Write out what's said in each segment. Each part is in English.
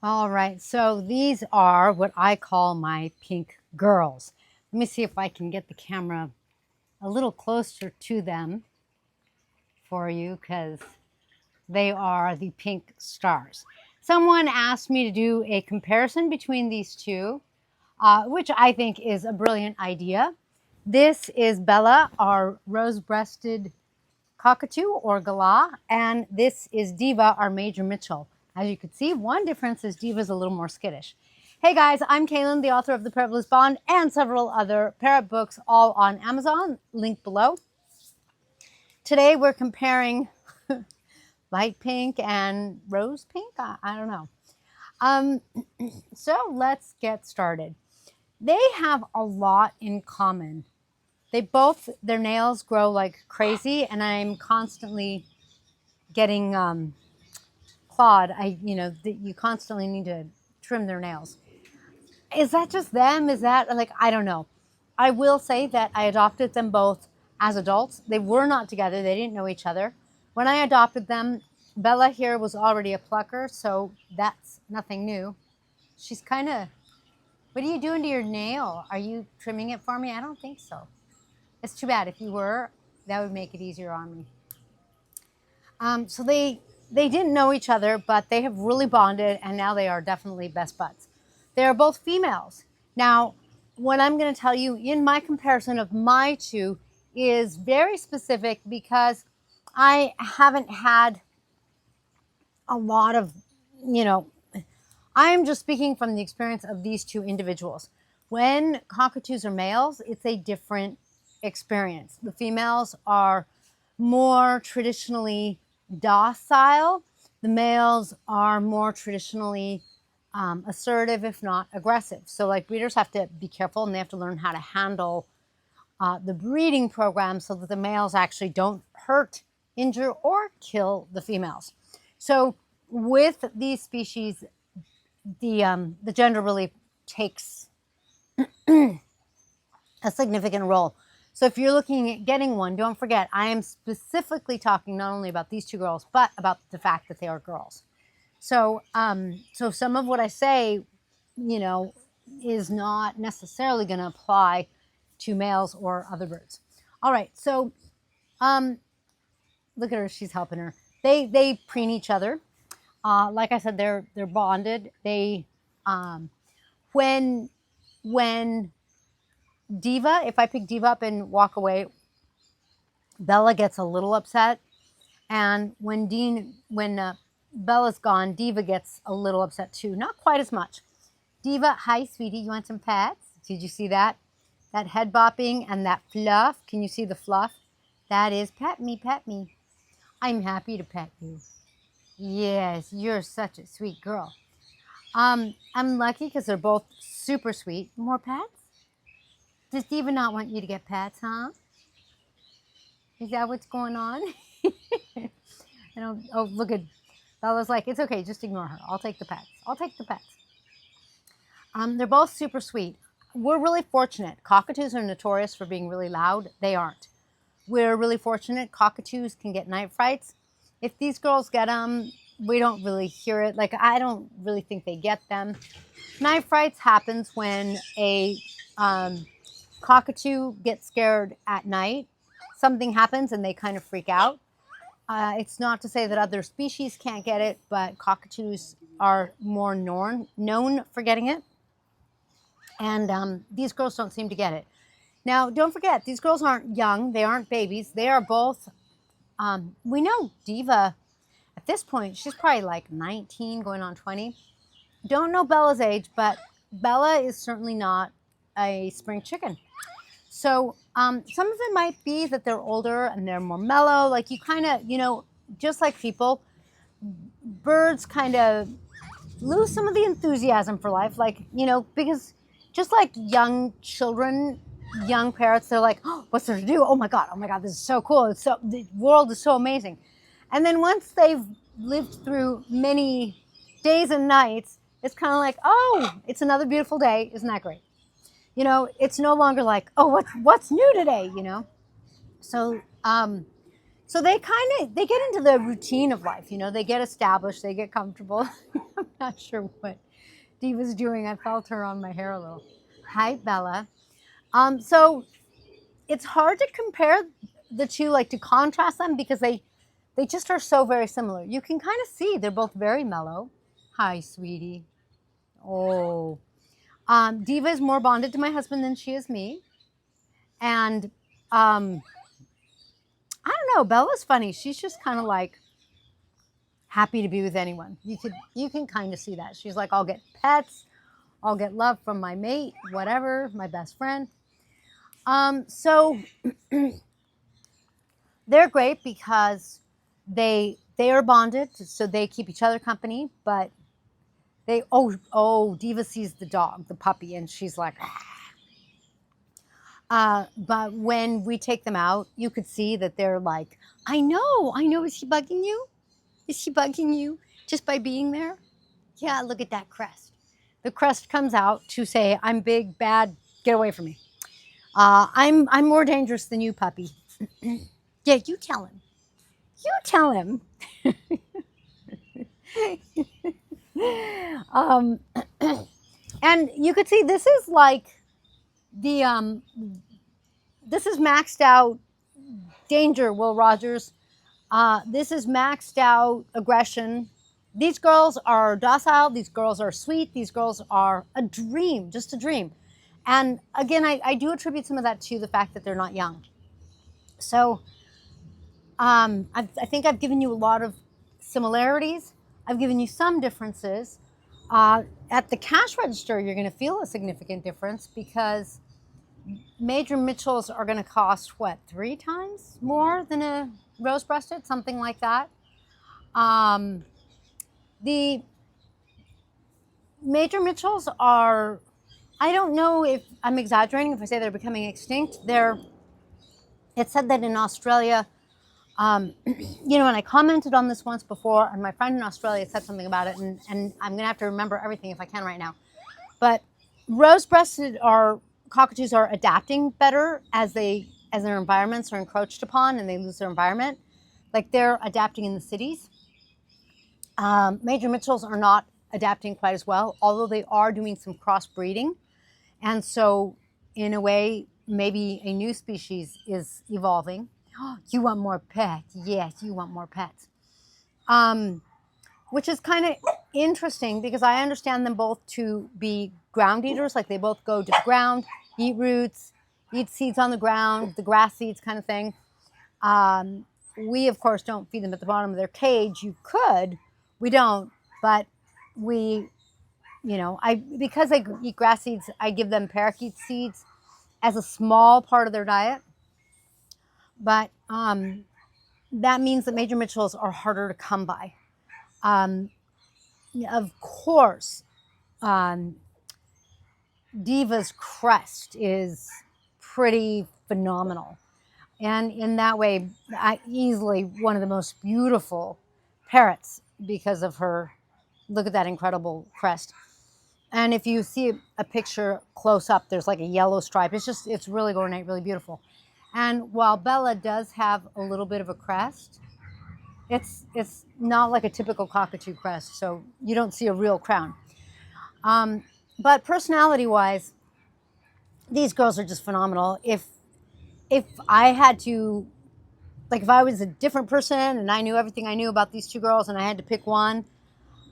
All right, so these are what I call my pink girls. Let me see if I can get the camera a little closer to them for you because they are the pink stars. Someone asked me to do a comparison between these two, which I think is a brilliant idea. This is Bella, our rose-breasted cockatoo or Galah, and this is Diva, our Major Mitchell. As you can see, one difference is Diva's a little more skittish. Hey guys, I'm Kaylin, the author of The Parrot, Bliss Bond and several other parrot books, all on Amazon, link below. Today we're comparing light pink and rose pink. I don't know. So let's get started. They have a lot in common. Their nails grow like crazy, and I'm constantly getting clawed. You constantly need to trim their nails. Is that just them? Is that I don't know. I will say that I adopted them both as adults. They were not together. They didn't know each other. When I adopted them, Bella here was already a plucker, so that's nothing new. She's kind of, what are you doing to your nail? Are you trimming it for me? I don't think so. It's too bad. If you were, that would make it easier on me. So they didn't know each other, but they have really bonded, and now they are definitely best buds. They are both females. Now, what I'm going to tell you in my comparison of my two is very specific because I haven't had a lot of, I am just speaking from the experience of these two individuals. When cockatoos are males, it's a different experience. The females are more traditionally docile. The males are more traditionally assertive, if not aggressive. So like breeders have to be careful, and they have to learn how to handle the breeding program so that the males actually don't hurt, injure, or kill the females. So with these species, the gender really takes a significant role. So if you're looking at getting one, don't forget, I am specifically talking not only about these two girls, but about the fact that they are girls. So, so some of what I say, is not necessarily going to apply to males or other birds. All right, so look at her; she's helping her. They preen each other. Like I said, they're bonded. They when Diva, if I pick Diva up and walk away, Bella gets a little upset, and when Bella's gone, Diva gets a little upset too. Not quite as much. Diva, hi sweetie, you want some pets? Did you see that? That head bopping and that fluff. Can you see the fluff? That is pet me, pet me. I'm happy to pet you. Yes, you're such a sweet girl. I'm lucky because they're both super sweet. More pets? Does Diva not want you to get pets, huh? Is that what's going on? Oh, look at Bella's like, it's okay, just ignore her. I'll take the pets. I'll take the pets. They're both super sweet. We're really fortunate. Cockatoos are notorious for being really loud. They aren't. We're really fortunate. Cockatoos can get night frights. If these girls get them, we don't really hear it. I don't really think they get them. Night frights happens when a cockatoo gets scared at night. Something happens and they kind of freak out. It's not to say that other species can't get it, but cockatoos are more known for getting it. And these girls don't seem to get it. Now, don't forget, these girls aren't young. They aren't babies. They are both, we know Diva, at this point, she's probably like 19, going on 20. Don't know Bella's age, but Bella is certainly not a spring chicken. So some of it might be that they're older and they're more mellow. Like you kind of, just like people, birds kind of lose some of the enthusiasm for life. Because just like young children, young parrots, they're like, oh, what's there to do? Oh my God, this is so cool. The world is so amazing. And then once they've lived through many days and nights, it's kind of like, oh, it's another beautiful day. Isn't that great? It's no longer like, oh, what's new today, So, so they get into the routine of life, they get established, they get comfortable. Not sure what Diva's doing. I felt her on my hair a little. Hi, Bella. So it's hard to compare the two, like to contrast them, because they just are so very similar. You can kind of see they're both very mellow. Hi, sweetie. Oh, Diva is more bonded to my husband than she is me, and I don't know. Bella's funny. She's just kind of like happy to be with anyone. You can kind of see that. She's like, I'll get pets, I'll get love from my mate, whatever, my best friend. So they're great because they are bonded, so they keep each other company. But they Diva sees the dog, the puppy, and she's like, but when we take them out, you could see that they're like, I know. Is she bugging you? Is she bugging you just by being there? Yeah, look at that crest. The crest comes out to say, I'm big, bad, get away from me. I'm more dangerous than you, puppy. Yeah, you tell him. You tell him. And you could see this is like the this is maxed out danger, Will Rogers. This is maxed out aggression. These girls are docile. These girls are sweet. These girls are a dream, just a dream. And again, I do attribute some of that to the fact that they're not young. So I think I've given you a lot of similarities. I've given you some differences. At the cash register, you're going to feel a significant difference because Major Mitchells are going to cost, what, 3 times more than a rose-breasted, something like that. The Major Mitchells are, I don't know if I'm exaggerating if I say they're becoming extinct. It's said that in Australia, and I commented on this once before, and my friend in Australia said something about it, and I'm going to have to remember everything if I can right now. But rose-breasted cockatoos are adapting better as their environments are encroached upon and they lose their environment. Like they're adapting in the cities. Major Mitchells are not adapting quite as well, although they are doing some crossbreeding. And so in a way, maybe a new species is evolving. You want more pets? Yes, you want more pets. Which is kind of interesting because I understand them both to be ground eaters, like they both go to the ground, eat roots, eat seeds on the ground, the grass seeds kind of thing. We, of course, don't feed them at the bottom of their cage. You could. We don't. But we, because they eat grass seeds, I give them parakeet seeds as a small part of their diet. But that means that Major Mitchells are harder to come by. Of course, Diva's crest is pretty phenomenal. And in that way, easily one of the most beautiful parrots because of her, look at that incredible crest. And if you see a picture close up, there's like a yellow stripe. It's really ornate, really beautiful. And while Bella does have a little bit of a crest, it's not like a typical cockatoo crest, so you don't see a real crown. But personality-wise, these girls are just phenomenal. If I had to, like if I was a different person and I knew everything I knew about these two girls and I had to pick one,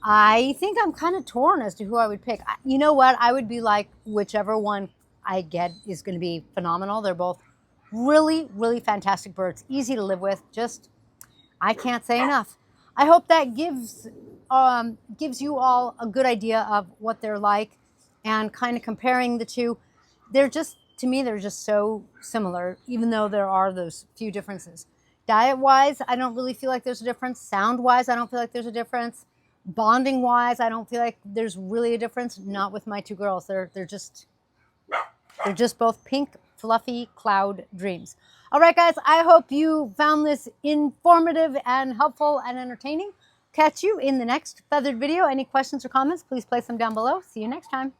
I think I'm kind of torn as to who I would pick. You know what? I would be like, whichever one I get is going to be phenomenal. They're both really, really fantastic birds. Easy to live with. Just, I can't say enough. I hope that gives you all a good idea of what they're like and kind of comparing the two. To me, they're just so similar, even though there are those few differences. Diet-wise, I don't really feel like there's a difference. Sound-wise, I don't feel like there's a difference. Bonding-wise, I don't feel like there's really a difference. Not with my two girls. They're just both pink, fluffy cloud dreams. All right, guys, I hope you found this informative and helpful and entertaining. Catch you in the next feathered video. Any questions or comments, please place them down below. See you next time.